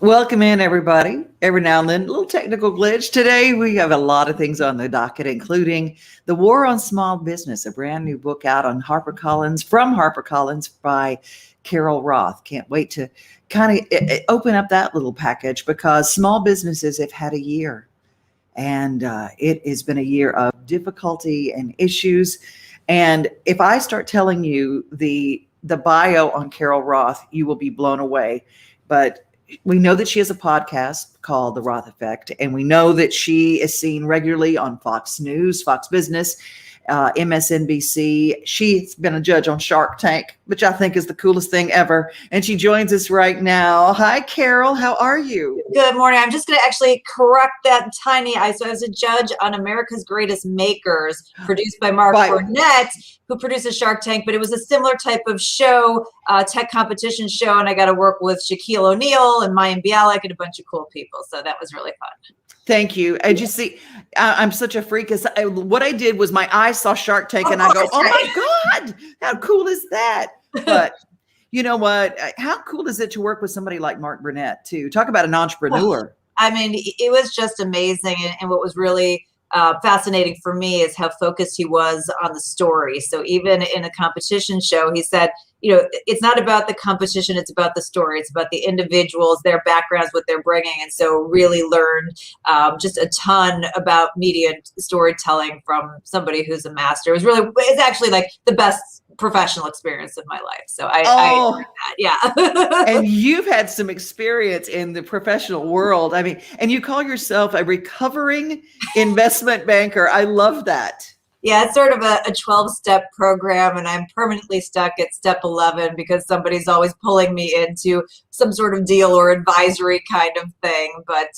Welcome in, everybody. Every now and then, a little technical glitch. Today, we have a lot of things on the docket, including The War on Small Business, a brand new book out on Harper Collins, from Harper Collins by Carol Roth. Can't wait to kind of open up that little package because small businesses have had a year, and it has been a year of difficulty and issues. And if I start telling you the bio on Carol Roth, you will be blown away. But we know that she has a podcast called The Roth Effect, and we know that she is seen regularly on Fox News, Fox Business, MSNBC. She's been a judge on Shark Tank, which I think is the coolest thing ever. And she joins us right now. Hi, Carol. How are you? Good morning. I'm just going to actually correct that tiny. So I was a judge on America's Greatest Makers, produced by Mark Burnett, who produces Shark Tank, but it was a similar type of show, tech competition show, and I got to work with Shaquille O'Neal and Mayim Bialik and a bunch of cool people. So that was really fun. Thank you. And you see, I'm such a freak. What I did was my eyes saw Shark Tank and I go, oh my God, how cool is that? But you know what? How cool is it to work with somebody like Mark Burnett too? Talk about an entrepreneur. I mean, it was just amazing. And what was really fascinating for me is how focused he was on the story. So even in a competition show, he said, you know, it's not about the competition, it's about the story. It's about the individuals, their backgrounds, what they're bringing. And so really learned just a ton about media storytelling from somebody who's a master. It's actually like the best professional experience of my life. So I agree with that. Yeah. And you've had some experience in the professional world. I mean, and you call yourself a recovering investment banker. I love that. Yeah, it's sort of a 12-step program, and I'm permanently stuck at step 11 because somebody's always pulling me into some sort of deal or advisory kind of thing. But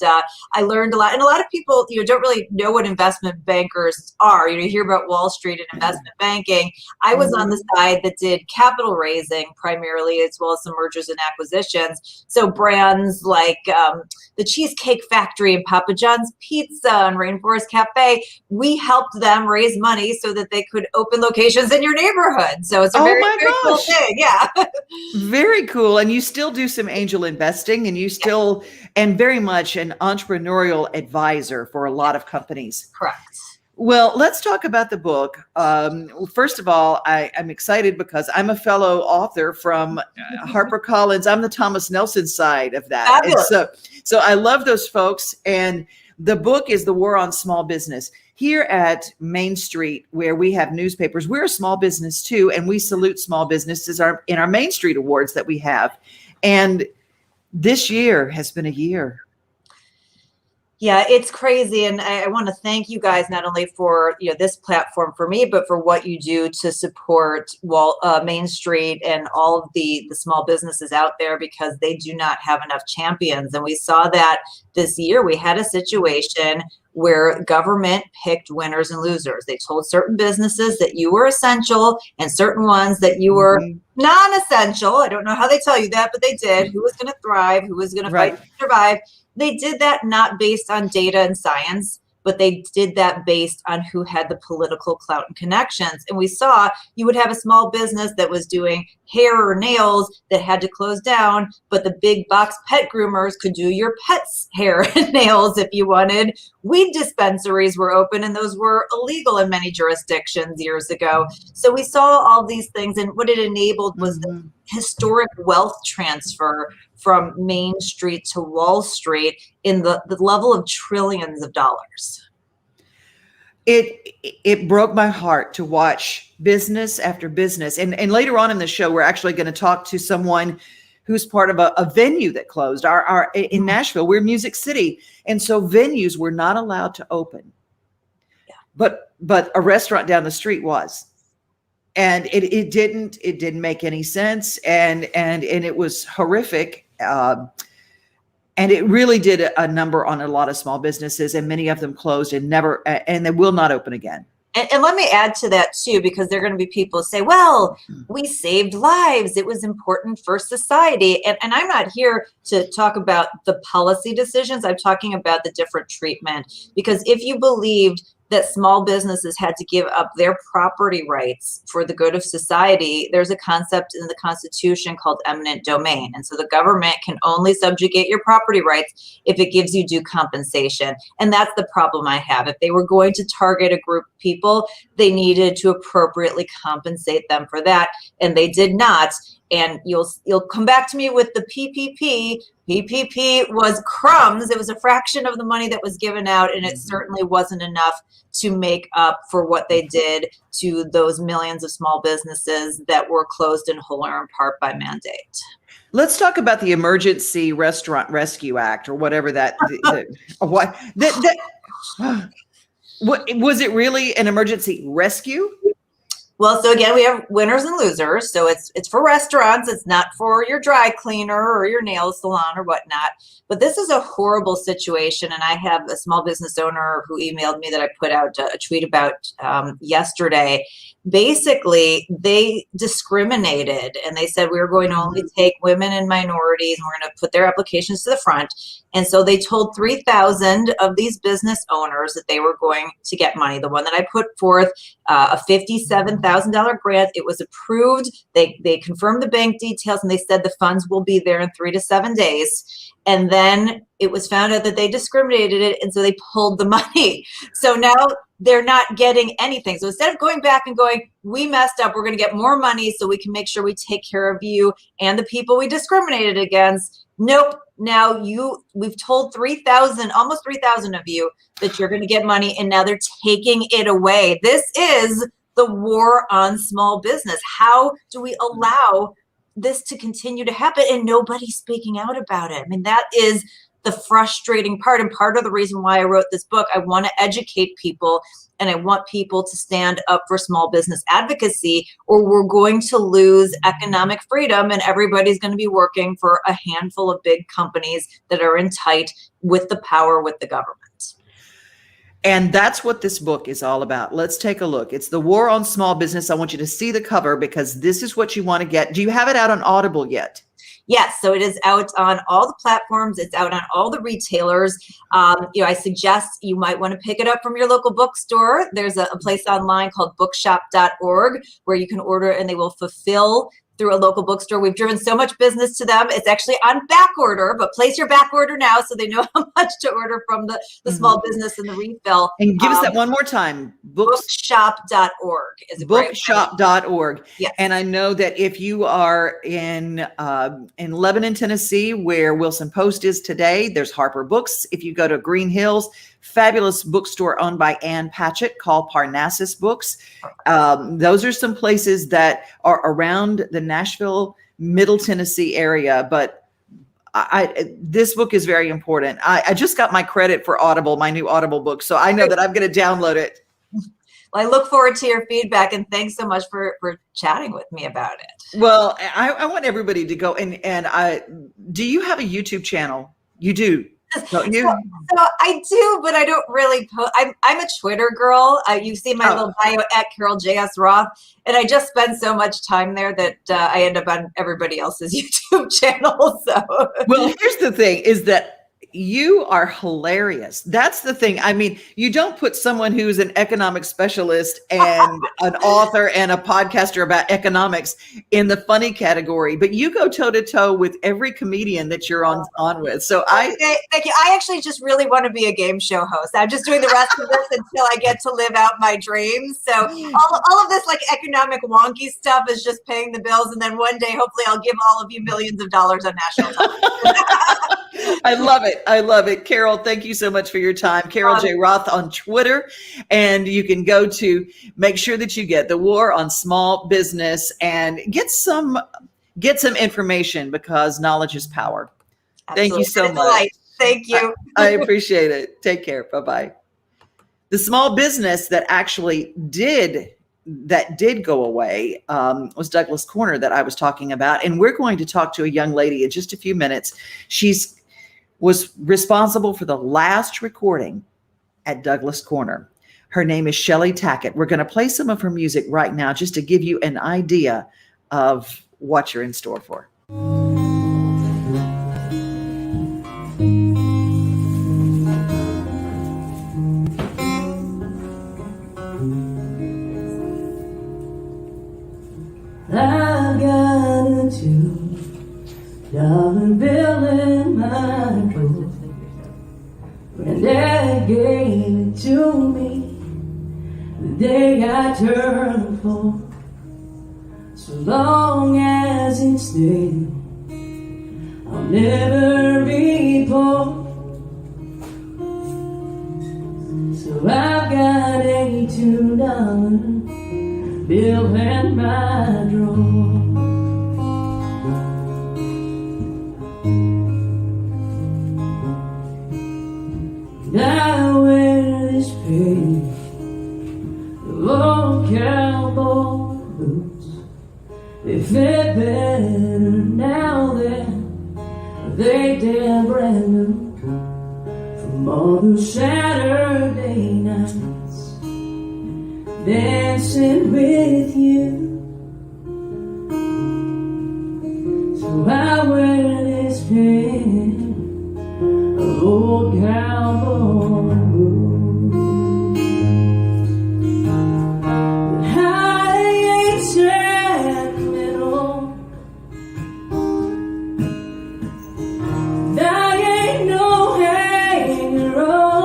I learned a lot. And a lot of people, don't really know what investment bankers are. You hear about Wall Street and investment banking. I was on the side that did capital raising primarily, as well as some mergers and acquisitions. So brands like the Cheesecake Factory and Papa John's Pizza and Rainforest Cafe, we helped them raise money so that they could open locations in your neighborhood. So it's a very cool thing. Yeah. Very cool. And you still do some angel investing, and you still, and very much an entrepreneurial advisor for a lot of companies. Correct. Well, let's talk about the book. First of all, I'm excited because I'm a fellow author from Harper Collins. I'm the Thomas Nelson side of that. And so I love those folks. And the book is The War on Small Business. Here at Main Street, where we have newspapers, we're a small business too, and we salute small businesses in our Main Street Awards that we have. And this year has been a year. Yeah, it's crazy. And I want to thank you guys not only for this platform for me, but for what you do to support Main Street and all of the small businesses out there, because they do not have enough champions. And we saw that this year. We had a situation where government picked winners and losers. They told certain businesses that you were essential and certain ones that you were non-essential. I don't know how they tell you that, but they did. Who was going to thrive, who was going to fight to survive. They did that not based on data and science, but they did that based on who had the political clout and connections. And we saw you would have a small business that was doing hair or nails that had to close down, but the big box pet groomers could do your pet's hair and nails if you wanted. Weed dispensaries were open, and those were illegal in many jurisdictions years ago. So we saw all these things, and what it enabled was the historic wealth transfer from Main Street to Wall Street in the level of trillions of dollars. It broke my heart to watch business after business. And later on in the show, we're actually going to talk to someone who's part of a venue that closed. In Nashville, we're Music City. And so venues were not allowed to open. Yeah. But a restaurant down the street was. And it didn't make any sense. And it was horrific. And it really did a number on a lot of small businesses, and many of them closed and they will not open again. And let me add to that too, because there are going to be people who say, well, we saved lives. It was important for society. And I'm not here to talk about the policy decisions. I'm talking about the different treatment, because if you believed that small businesses had to give up their property rights for the good of society, there's a concept in the Constitution called eminent domain. And so the government can only subjugate your property rights if it gives you due compensation. And that's the problem I have. If they were going to target a group of people, they needed to appropriately compensate them for that, and they did not. And you'll come back to me with the PPP. PPP was crumbs. It was a fraction of the money that was given out, and it certainly wasn't enough to make up for what they did to those millions of small businesses that were closed in whole or in part by mandate. Let's talk about the Emergency Restaurant Rescue Act, or whatever that. What was it really an emergency rescue? Well, so again, we have winners and losers. So it's for restaurants. It's not for your dry cleaner or your nail salon or whatnot. But this is a horrible situation. And I have a small business owner who emailed me that I put out a tweet about yesterday. Basically, they discriminated, and they said we were going to only take women and minorities, and we're going to put their applications to the front. And so they told 3,000 of these business owners that they were going to get money. The one that I put forth, a $57,000 grant, it was approved. They confirmed the bank details, and they said the funds will be there in 3 to 7 days. And then it was found out that they discriminated it, and so they pulled the money. So now they're not getting anything. So instead of going back and going, we messed up, we're going to get more money so we can make sure we take care of you and the people we discriminated against. Nope. Now we've told 3,000, almost 3,000 of you that you're going to get money, and now they're taking it away. This is the war on small business. How do we allow this to continue to happen and nobody's speaking out about it? I mean, that is the frustrating part, and part of the reason why I wrote this book. I want to educate people, and I want people to stand up for small business advocacy, or we're going to lose economic freedom, and everybody's going to be working for a handful of big companies that are in tight with the power with the government. And that's what this book is all about. Let's take a look. It's The War on Small Business. I want you to see the cover, because this is what you want to get. Do you have it out on Audible yet? Yes, so it is out on all the platforms. It's out on all the retailers. I suggest you might want to pick it up from your local bookstore. There's a place online called bookshop.org where you can order, and they will fulfill through a local bookstore. We've driven so much business to them. It's actually on back order, but place your back order now so they know how much to order from the small business and the refill. And give us that one more time. Bookshop.org is a bookshop.org. Yes. And I know that if you are in Lebanon, Tennessee, where Wilson Post is today, there's Harper Books. If you go to Green Hills, fabulous bookstore owned by Ann Patchett called Parnassus Books. Those are some places that are around the Nashville, Middle Tennessee area. But this book is very important. I just got my credit for Audible, my new Audible book. So I know that I'm going to download it. Well, I look forward to your feedback, and thanks so much for chatting with me about it. Well, I want everybody to go do you have a YouTube channel? You do. Don't you? So I do, but I don't really post. I'm a Twitter girl. You see my little bio at Carol J.S. Roth, and I just spend so much time there that I end up on everybody else's YouTube channel. So, well, here's the thing: is that you are hilarious. That's the thing. I mean, you don't put someone who's an economic specialist and an author and a podcaster about economics in the funny category, but you go toe to toe with every comedian that you're on with. So thank you. I actually just really want to be a game show host. I'm just doing the rest of this until I get to live out my dreams. So all of this like economic wonky stuff is just paying the bills. And then one day, hopefully I'll give all of you millions of dollars on national television. I love it. I love it. Carol, thank you so much for your time. Carol J. Roth on Twitter. And you can go to make sure that you get The War on Small Business and get some information, because knowledge is power. Absolutely. Thank you so much. Thank you. I appreciate it. Take care. Bye-bye. The small business that actually did go away was Douglas Corner that I was talking about. And we're going to talk to a young lady in just a few minutes. Was responsible for the last recording at Douglas Corner. Her name is Cheley Tackett. We're going to play some of her music right now just to give you an idea of what you're in store for. dollar bill in my coat. Granddad gave it to me the day I turned 4. So long as it's there, I'll never be poor. So I've got a $2 bill in my drawer. And I wear this pair of old cowboy boots. They fit better now than they did brand new. From all the Saturday nights dancing with you. So I wear this pair of old cowboy boots. But I ain't sentimental, and I ain't no hanger-on.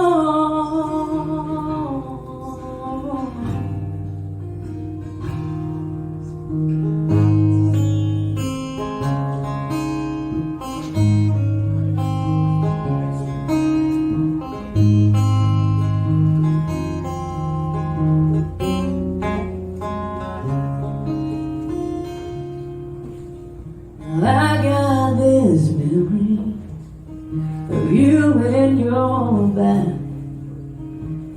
I got this memory of you and your back,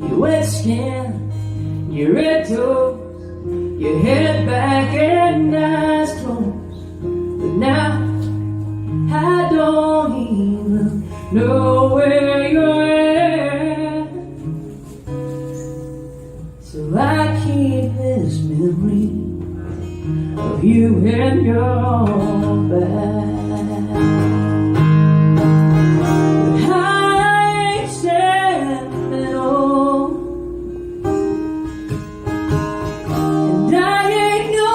your wet skin, your red toes, your head back and eyes closed. But now I don't even know where you're at. So I keep this memory of you and your back. But I ain't sentimental, and I ain't no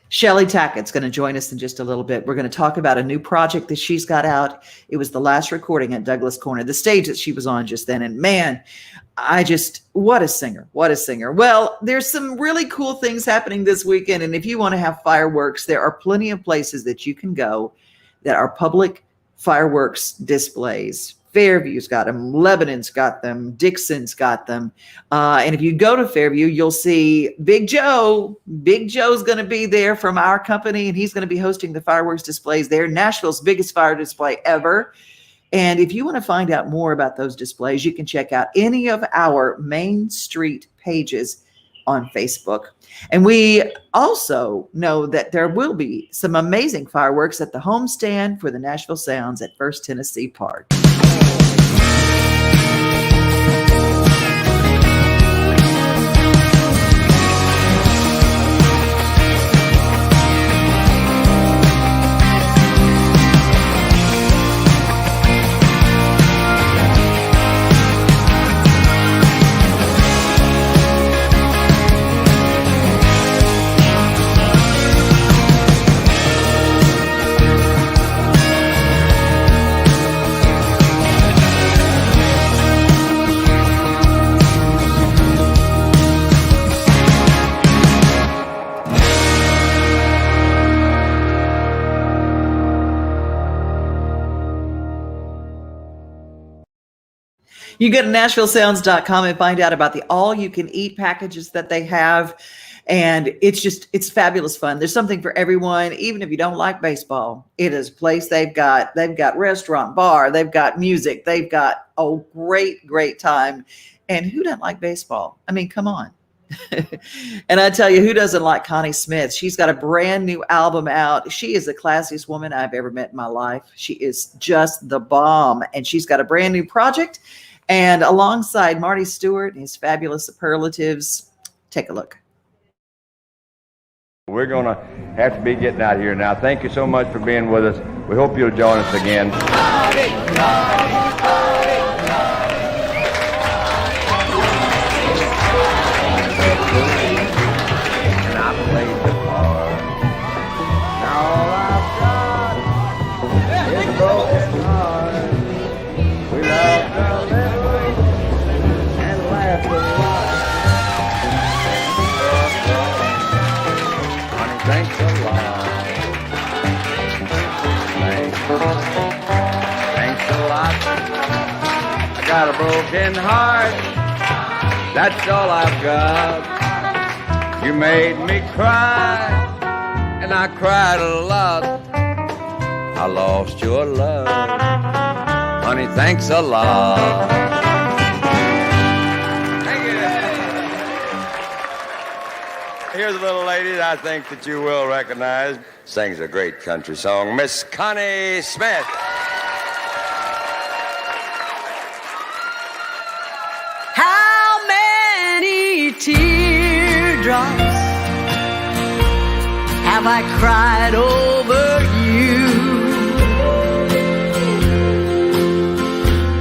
Cheley Tackett's going to join us in just a little bit. We're going to talk about a new project that she's got out. It was the last recording at Douglas Corner, the stage that she was on just then. And man, what a singer, what a singer. Well, there's some really cool things happening this weekend. And if you want to have fireworks, there are plenty of places that you can go that are public fireworks displays. Fairview's got them, Lebanon's got them, Dixon's got them. And if you go to Fairview, you'll see Big Joe. Big Joe's going to be there from our company, and he's going to be hosting the fireworks displays there. Nashville's biggest fire display ever. And if you want to find out more about those displays, you can check out any of our Main Street pages on Facebook. And we also know that there will be some amazing fireworks at the homestand for the Nashville Sounds at First Tennessee Park. You go to NashvilleSounds.com and find out about the all-you-can-eat packages that they have. And it's fabulous fun. There's something for everyone, even if you don't like baseball. It is a place they've got restaurant, bar, they've got music, they've got a great time. And who doesn't like baseball? I mean, come on. And I tell you, who doesn't like Connie Smith? She's got a brand new album out. She is the classiest woman I've ever met in my life. She is just the bomb. And she's got a brand new project. And alongside Marty Stewart and his fabulous superlatives, take a look. We're going to have to be getting out of here now. Thank you so much for being with us. We hope you'll join us again. And I played the part. Now all I've got is a broken heart. We laughed a little and laughed a lot. Honey, thanks a lot. Thanks a lot. I got a broken heart. That's all I've got. You made me cry, and I cried a lot. I lost your love. Honey, thanks a lot. Thank you. Here's a little lady that I think that you will recognize. Sings a great country song, Miss Connie Smith. How many teardrops have I cried over you?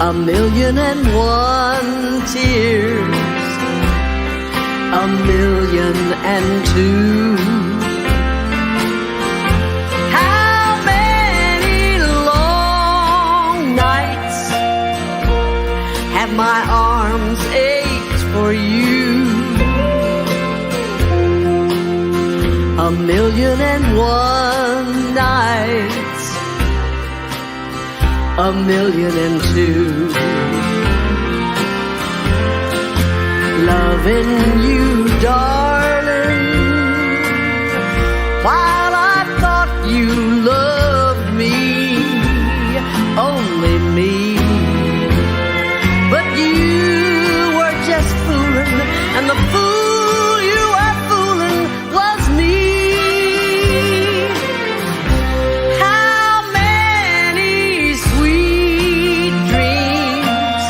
1,000,001 tears, 1,000,002. How many long nights have my arms ached for you? 1,000,001 nights, 1,000,002. Loving you, darling, while I thought you loved me, only me. But you were just fooling, and the fool you were fooling was me. How many sweet dreams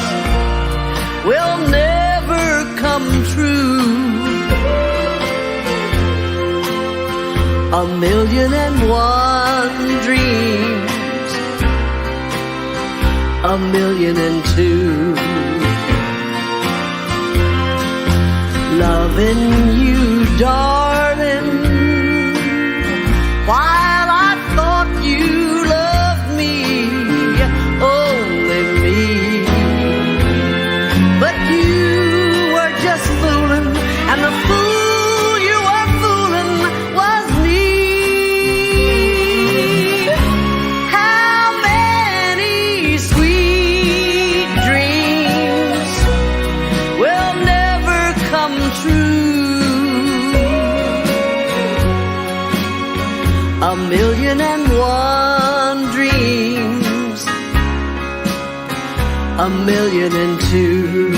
will never come true? 1,000,001 dreams, 1,000,002. Loving you, darling, while I thought you loved me, only me. But you were just fooling, and the fool you were fooling was me. How many sweet dreams will never come true? 1,000,001 dreams, 1,000,002.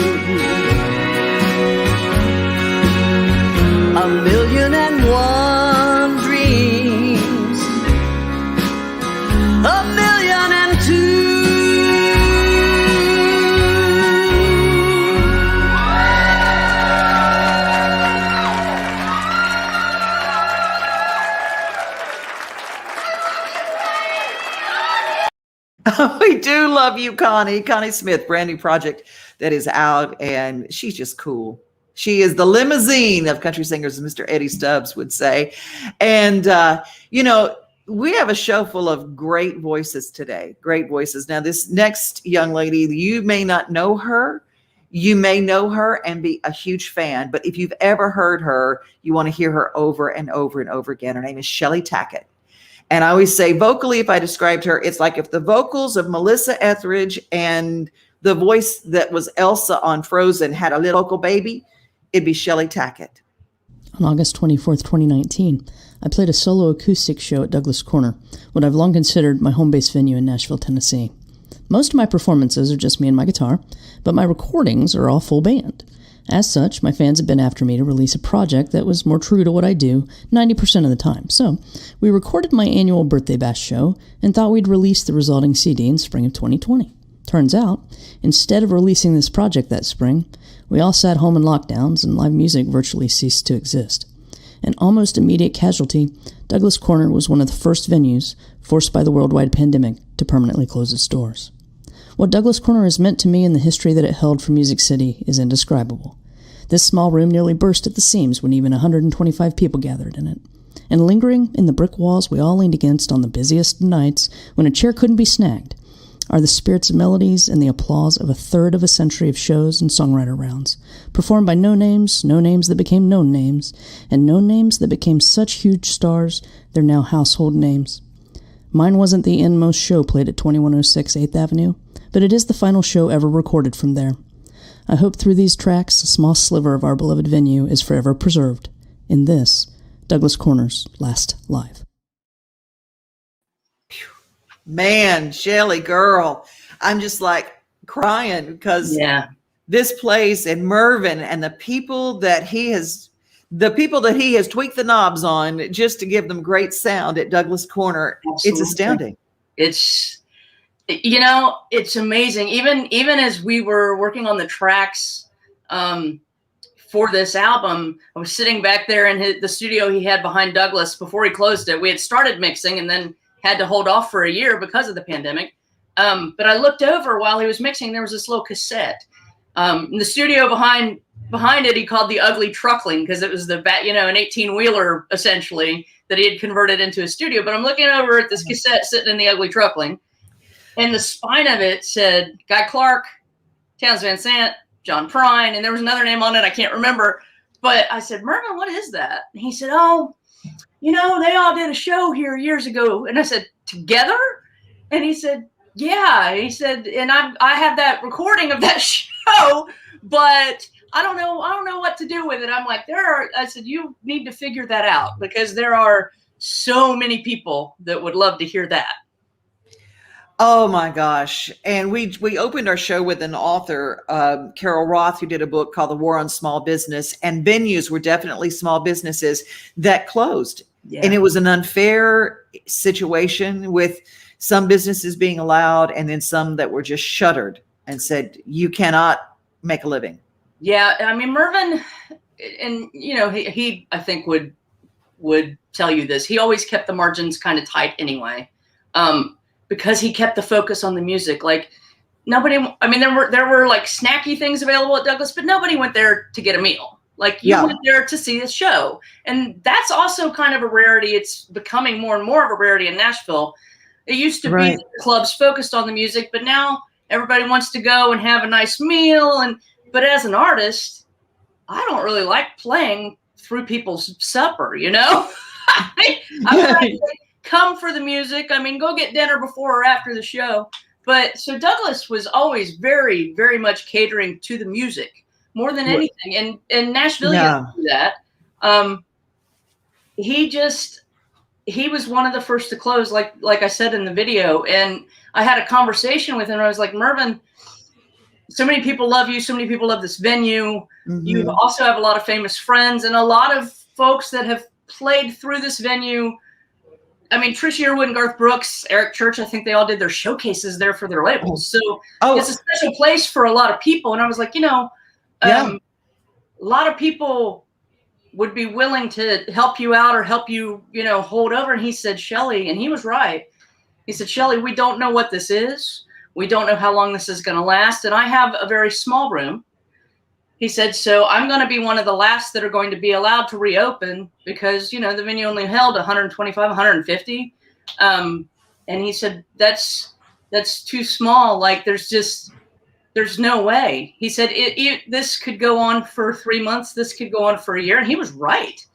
1,000,001 dreams, 1,000,002. We do love you, Connie. Connie Smith, brand new project that is out, and she's just cool. She is the limousine of country singers, as Mr. Eddie Stubbs would say. And, we have a show full of great voices today, great voices. Now, this next young lady, you may not know her. You may know her and be a huge fan, but if you've ever heard her, you want to hear her over and over and over again. Her name is Cheley Tackett. And I always say vocally, if I described her, it's like if the vocals of Melissa Etheridge and the voice that was Elsa on Frozen had a little vocal baby, it'd be Cheley Tackett. On August 24th, 2019, I played a solo acoustic show at Douglas Corner, what I've long considered my home base venue in Nashville, Tennessee. Most of my performances are just me and my guitar, but my recordings are all full band. As such, my fans have been after me to release a project that was more true to what I do 90% of the time. So, we recorded my annual Birthday Bash show and thought we'd release the resulting CD in spring of 2020. Turns out, instead of releasing this project that spring, we all sat home in lockdowns and live music virtually ceased to exist. An almost immediate casualty, Douglas Corner was one of the first venues forced by the worldwide pandemic to permanently close its doors. What Douglas Corner has meant to me and the history that it held for Music City is indescribable. This small room nearly burst at the seams when even 125 people gathered in it. And lingering in the brick walls we all leaned against on the busiest nights when a chair couldn't be snagged are the spirits of melodies and the applause of a third of a century of shows and songwriter rounds, performed by no names that became known names, and known names that became such huge stars they're now household names. Mine wasn't the endmost show played at 2106 8th Avenue, but it is the final show ever recorded from there. I hope through these tracks, a small sliver of our beloved venue is forever preserved in this, Douglas Corner's last live. Man, Cheley, girl, I'm just like crying because this place and Mervyn and the people that he has tweaked the knobs on just to give them great sound at Douglas Corner. Absolutely. It's astounding. It's amazing. Even as we were working on the tracks for this album, I was sitting back there in the studio he had behind Douglas before he closed it. We had started mixing and then had to hold off for a year because of the pandemic. But I looked over while he was mixing. There was this little cassette. In the studio behind it, he called the Ugly Truckling because it was an 18-wheeler essentially that he had converted into a studio. But I'm looking over at this cassette sitting in the Ugly Truckling, and the spine of it said Guy Clark, Townes Van Sant, John Prine, and there was another name on it I can't remember. But I said, Mervyn, what is that? And he said, oh, they all did a show here years ago. And I said, together? And he said, yeah. He said, and I have that recording of that show, but I don't know what to do with it. I'm like, I said, you need to figure that out because there are so many people that would love to hear that. Oh my gosh. And we opened our show with an author, Carol Roth, who did a book called The War on Small Business, and venues were definitely small businesses that closed. Yeah. And it was an unfair situation with some businesses being allowed and then some that were just shuttered and said, you cannot make a living. Yeah. I mean, Mervyn, and he I think would tell you this. He always kept the margins kind of tight anyway. Because he kept the focus on the music. Like there were like snacky things available at Douglas, but nobody went there to get a meal. Like you went there to see a show. And that's also kind of a rarity. It's becoming more and more of a rarity in Nashville. It used to be that the clubs focused on the music, but now everybody wants to go and have a nice meal. But as an artist, I don't really like playing through people's supper, I would come for the music. I mean, go get dinner before or after the show. But so Douglas was always very, very much catering to the music more than anything. And Nashville didn't do that. He was one of the first to close, like I said in the video. And I had a conversation with him. I was like, Mervyn, so many people love you. So many people love this venue. Mm-hmm. You also have a lot of famous friends and a lot of folks that have played through this venue. I mean, Trish Yearwood and Garth Brooks, Eric Church, I think they all did their showcases there for their labels. So it's a special place for a lot of people. And I was like, a lot of people would be willing to help you out or help you, hold over. And he said, Cheley, and he was right. He said, Cheley, we don't know what this is. We don't know how long this is going to last. And I have a very small room. He said, so I'm going to be one of the last that are going to be allowed to reopen because, the venue only held 125, 150. And he said, that's too small. Like, there's no way. He said, this could go on for 3 months. This could go on for a year. And he was right.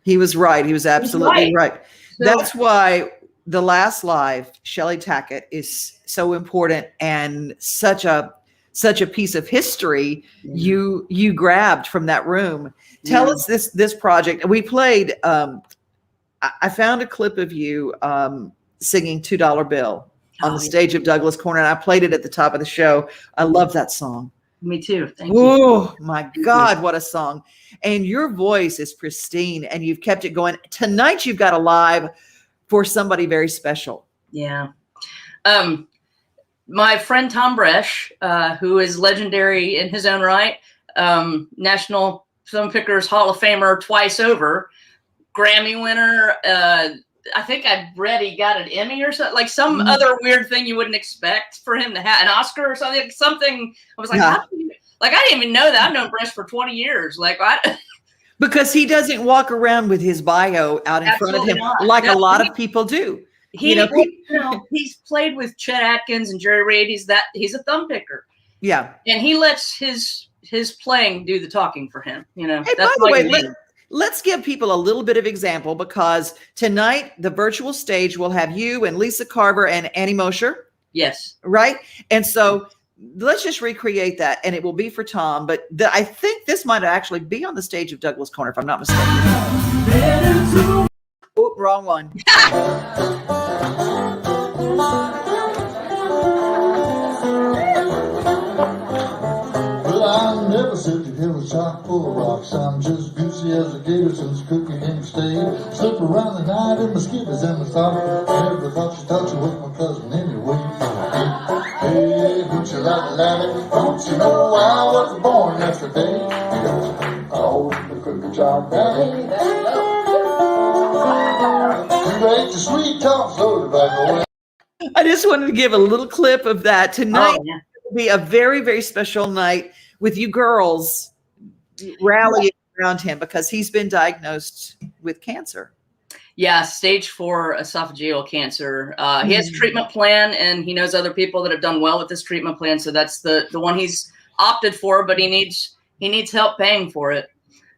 He was right. He was absolutely right. So, that's why the last live, Cheley Tackett, is so important and such a such a piece of history you grabbed from that room. Tell us this project. We played. I found a clip of you singing $2 Bill on the stage of Douglas Corner, and I played it at the top of the show. I love that song. Me too. Thank you. Oh my God, what a song. And your voice is pristine and you've kept it going. Tonight you've got a live for somebody very special. Yeah. My friend Tom Bresh, who is legendary in his own right, National Film Pickers Hall of Famer twice over, Grammy winner. I think I read he got an Emmy or something, like some other weird thing you wouldn't expect for him to have, an Oscar or something. I was like, how do you, like, I didn't even know that. I've known Bresh for 20 years. Like, because he doesn't walk around with his bio out in front of him like a lot of people do. He's played with Chet Atkins and Jerry Reed. He's a thumb picker. Yeah. And he lets his playing do the talking for him. You know, hey, that's by the way, let's give people a little bit of example, because tonight the virtual stage will have you and Lisa Carver and Annie Mosher. Yes. Right. And so let's just recreate that, and it will be for Tom. But I think this might actually be on the stage of Douglas Corner, if I'm not mistaken. Oh, wrong one. I never said to him a chock full of rocks. I'm just goosey as a gator since cooking him stayed. Slip around the night in my skivvies and my sock. Never thought you touch it with my cousin anyway. Hey, hoochie like lammy, don't you know I was born yesterday? Oh, the cookie jar daddy. You ate the sweet talk so tobacco. I just wanted to give a little clip of that tonight. Will be a very, very special night with you girls rallying around him, because he's been diagnosed with cancer. Yeah, stage 4 esophageal cancer. He has a treatment plan, and he knows other people that have done well with this treatment plan. So that's the one he's opted for, but he needs help paying for it.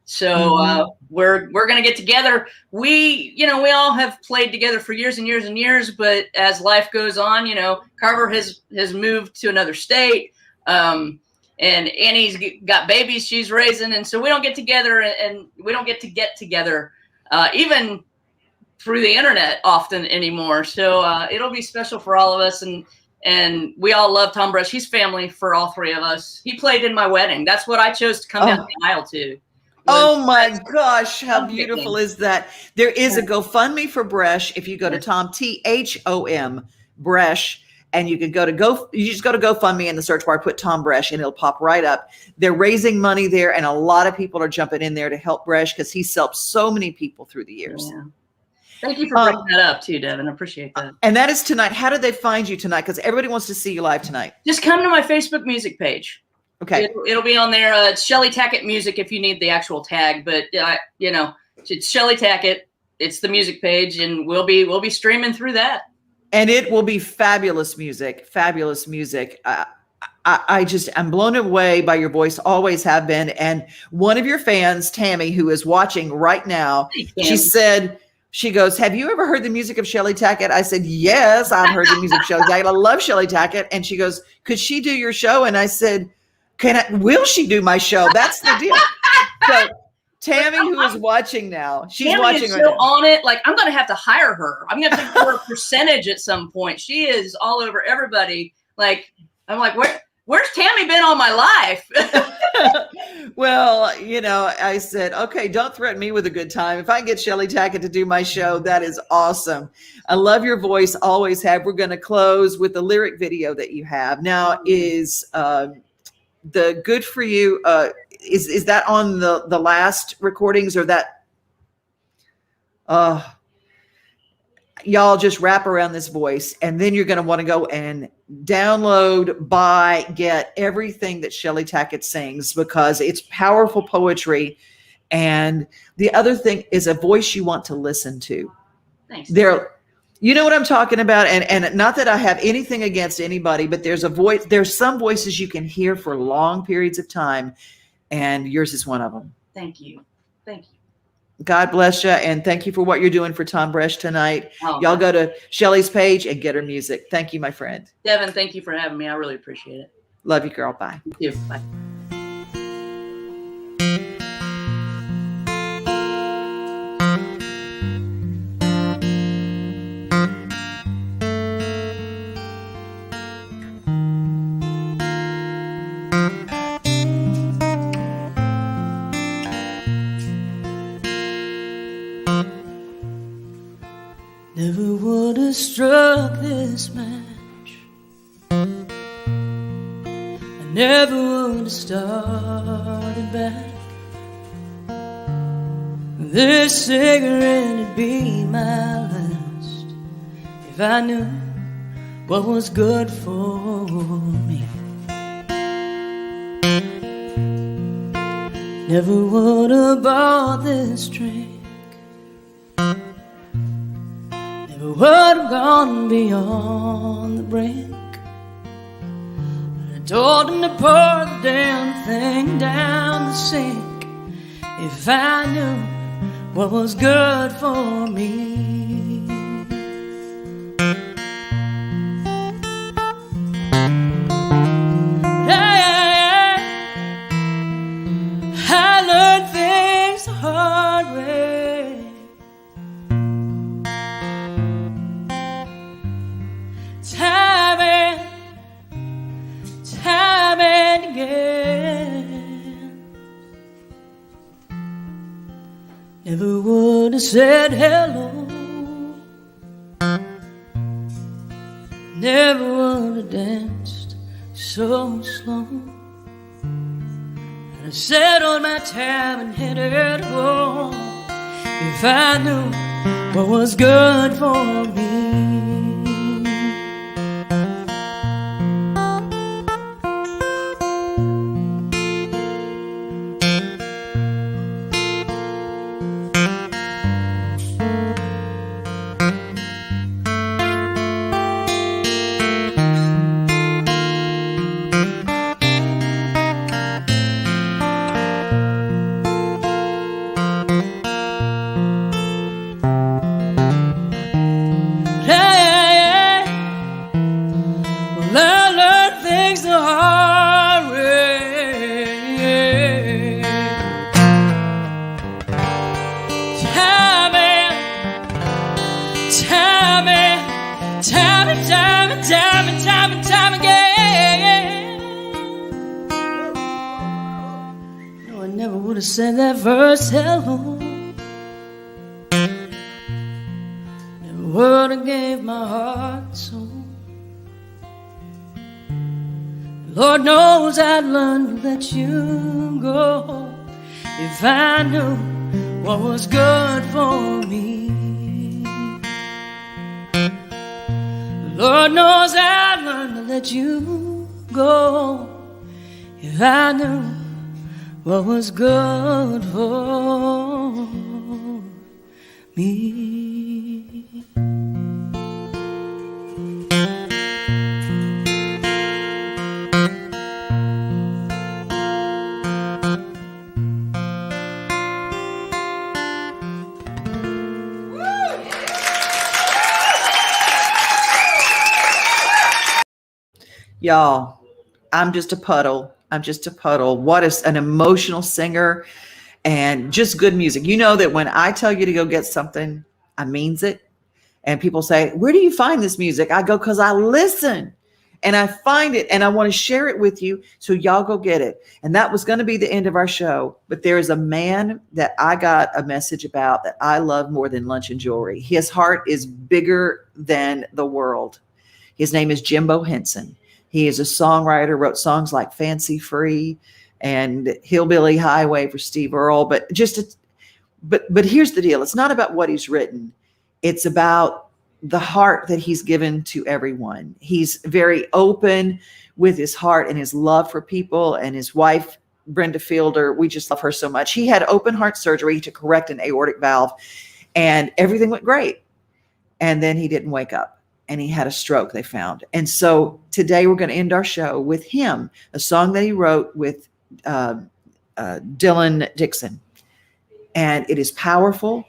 So we're going to get together. We all have played together for years and years and years, but as life goes on, Carver has moved to another state. And Annie's got babies she's raising. And so we don't get together, and we don't get to get together, even through the internet often anymore. So it'll be special for all of us. And we all love Tom Bresh. He's family for all three of us. He played in my wedding. That's what I chose to come down the aisle to. Oh my gosh, how beautiful is that? There is a GoFundMe for Bresh. If you go to Tom, THOM, Bresh, and you can you just go to GoFundMe in the search bar, put Tom Bresh, and it'll pop right up. They're raising money there, and a lot of people are jumping in there to help Bresh, because he's helped so many people through the years. Yeah. Thank you for bringing that up too, Devin. I appreciate that. And that is tonight. How did they find you tonight? Because everybody wants to see you live tonight. Just come to my Facebook music page. Okay. It'll be on there. It's Cheley Tackett Music if you need the actual tag, but it's Cheley Tackett. It's the music page, and we'll be streaming through that. And it will be fabulous music. Fabulous music. I'm blown away by your voice, always have been. And one of your fans, Tammy, who is watching right now, she goes, "Have you ever heard the music of Cheley Tackett?" I said, "Yes, I've heard the music of Cheley Tackett. I love Cheley Tackett." And she goes, "Could she do your show?" And I said, will she do my show? That's the deal. So Tammy, who is watching now, she's watching right now. On it. Like, I'm going to have to hire her. I'm going to have to give her a percentage at some point. She is all over everybody. Like, I'm like, where's Tammy been all my life? Well, I said, okay, don't threaten me with a good time. If I get Cheley Tackett to do my show, that is awesome. I love your voice, always have. We're going to close with the lyric video that you have. Now, is the Good For You, is that on the last recordings, or that y'all just wrap around this voice, and then you're going to want to go and download, buy, get everything that Cheley Tackett sings, because it's powerful poetry. And the other thing is a voice you want to listen to. Thanks. You know what I'm talking about? And not that I have anything against anybody, but there's some voices you can hear for long periods of time, and yours is one of them. Thank you. God bless you, and thank you for what you're doing for Tom Bresh tonight. Y'all go to Cheley's page and get her music. Thank you, my friend. Devin, thank you for having me. I really appreciate it. Love you, girl. Bye. Thank you. Bye. Never would have struck this match. I never would have started back. This cigarette would be my last if I knew what was good for me. Never would have bought this drink. Never would have gone beyond the brink. I told him to pour the damn thing down the sink if I knew what was good for me. I learned things the hard way. Time and again. Never would have said hello. Never would have danced so slow. I settled my time and headed home if I knew what was good for me. Time again. No, I never would have said that first hello. Never would have gave my heart and soul. Lord knows I'd learn to let you go if I knew what was good for me. Lord knows I'd learn to let you go if I knew what was good for me. Y'all, I'm just a puddle. I'm just a puddle. What is an emotional singer and just good music. You know that when I tell you to go get something, I means it. And people say, where do you find this music? I go, because I listen and I find it and I want to share it with you. So y'all go get it. And that was going to be the end of our show. But there is a man that I got a message about that I love more than lunch and jewelry. His heart is bigger than the world. His name is Jimbo Henson. He is a songwriter, wrote songs like Fancy Free and Hillbilly Highway for Steve Earle. But here's the deal. It's not about what he's written. It's about the heart that he's given to everyone. He's very open with his heart and his love for people. And his wife, Brenda Fielder, we just love her so much. He had open heart surgery to correct an aortic valve and everything went great. And then he didn't wake up. And he had a stroke, they found. And so today we're going to end our show with him, a song that he wrote with Dylan Dixon. And it is powerful,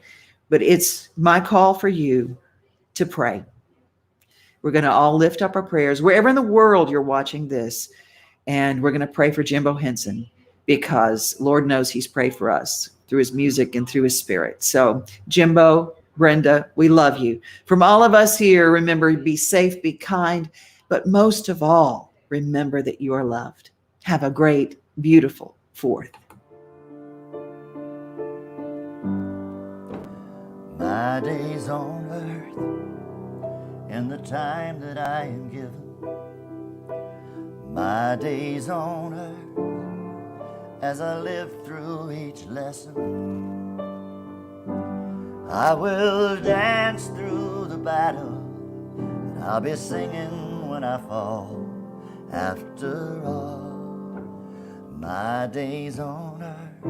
but it's my call for you to pray. We're going to all lift up our prayers wherever in the world you're watching this. And we're going to pray for Jimbo Henson because Lord knows he's prayed for us through his music and through his spirit. So Jimbo, Brenda, we love you. From all of us here, remember, be safe, be kind, but most of all, remember that you are loved. Have a great, beautiful 4th. My days on earth and the time that I am given, my days on earth as I live through each lesson, I will dance through the battle, and I'll be singing when I fall. After all, my days on earth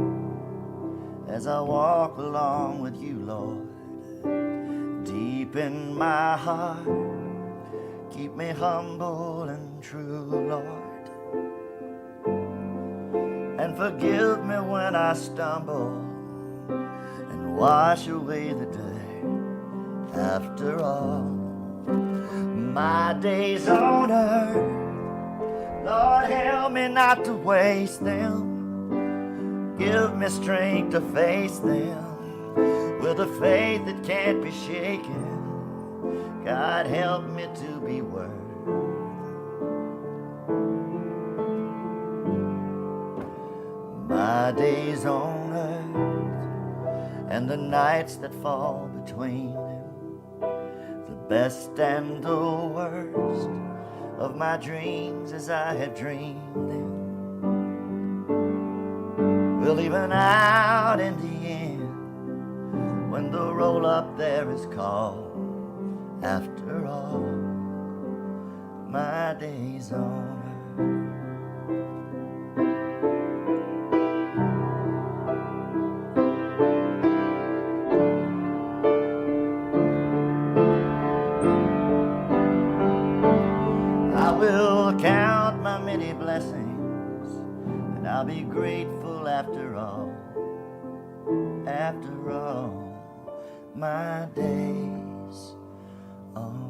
as I walk along with you, Lord, deep in my heart, keep me humble and true, Lord, and forgive me when I stumble and wash away the dirt. After all, my days on earth, Lord, help me not to waste them. Give me strength to face them with a faith that can't be shaken. God, help me to be worth my days on earth and the nights that fall between them, the best and the worst of my dreams as I have dreamed them, will even out in the end when the roll up there is called. After all, my days on I will count my many blessings, and I'll be grateful after all. After all, my days on